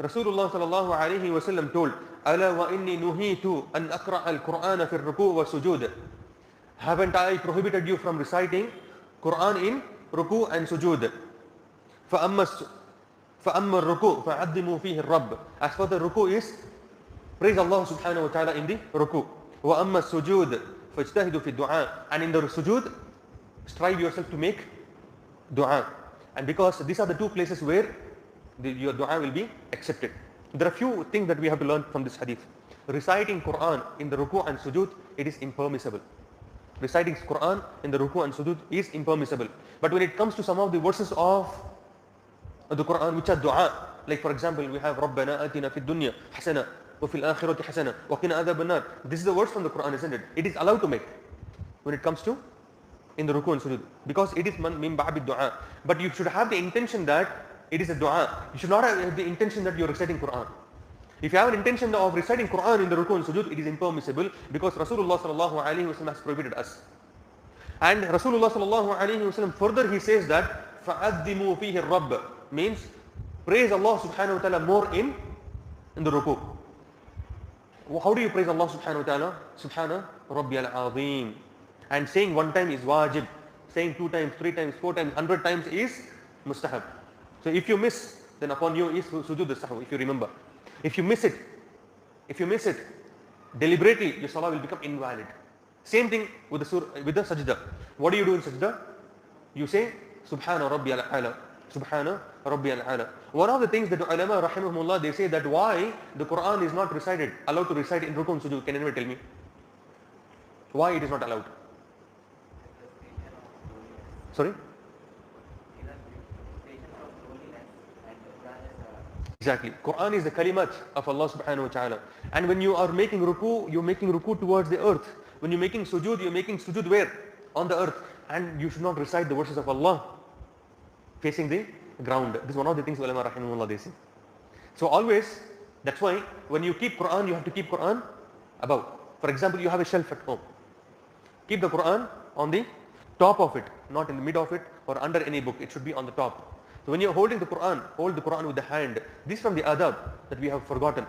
Rasulullah sallallahu alayhi wa sallam told, "Ala wa inni nuhitu an aqra al-Qur'ana fi ruku wa sujud." Haven't I prohibited you from reciting Quran in ruku and sujud? فَأَمَّا الرُّكُوء فَعَدِّمُوا فِيهِ الرَّبِّ. As for the ruku is, praise Allah subhanahu wa ta'ala in the ruku. وَأَمَّا السُّجُودِ فَاجْتَهِدُوا فِي الدُّعَاءِ. And in the sujud, strive yourself to make dua. And because these are the two places where your dua will be accepted. There are few things that we have to learn from this hadith. Reciting Quran in the ruku and sujud, it is impermissible. Reciting Quran in the ruku and sujud is impermissible. But when it comes to some of the verses of the Quran which are dua, like for example we have رَبَّنَا آتِنَا فِي الدُّنْيَا حَسَنَةً وَفِي الْآخِرَةِ حَسَنَةً وَقِنَا عَذَابَ النَّارِ. This is the verse from the Quran, isn't it? It is allowed to make when it comes to in the ruku and sujud, because it is min ba'bi dua. But you should have the intention that it is a dua. You should not have the intention that you are reciting Quran. If you have an intention of reciting Quran in the ruku and sujud, it is impermissible, because Rasulullah sallallahu alaihi wasallam has prohibited us. And Rasulullah sallallahu alaihi wasallam further he says that فَأَدِّمُوا فِيهِ الرَّبَّ means praise Allah subhanahu wa ta'ala more in the ruku. How do you praise Allah subhanahu wa ta'ala? Subhana Rabbiyal Azim. And saying one time is wajib. Saying 2 times, 3 times, 4 times, 100 times is mustahab. So if you miss, then upon you is sujud as-sahw, if you remember. If you miss it deliberately, your salah will become invalid. Same thing with the sajda. What do you do in sajda? You say Subhana Rabbiyal A'la. Subhana Rabbiyal A'la. One of the things that the ulama rahimahumullah, they say that why the Quran is not allowed to recite in ruku and sujud. Can anyone tell me? Why it is not allowed? Sorry? Exactly. Quran is the kalimat of Allah subhanahu wa ta'ala. And when you are making ruku, you're making ruku towards the earth. When you're making sujud, you're making sujud where? On the earth. And you should not recite the verses of Allah facing the ground. This is one of the things ulama rahimahullah they say. So always, that's why when you keep Quran, you have to keep Quran above. For example, you have a shelf at home. Keep the Quran on the top of it, not in the mid of it or under any book. It should be on the top. So when you're holding the Quran, hold the Quran with the hand. This is from the adab that we have forgotten.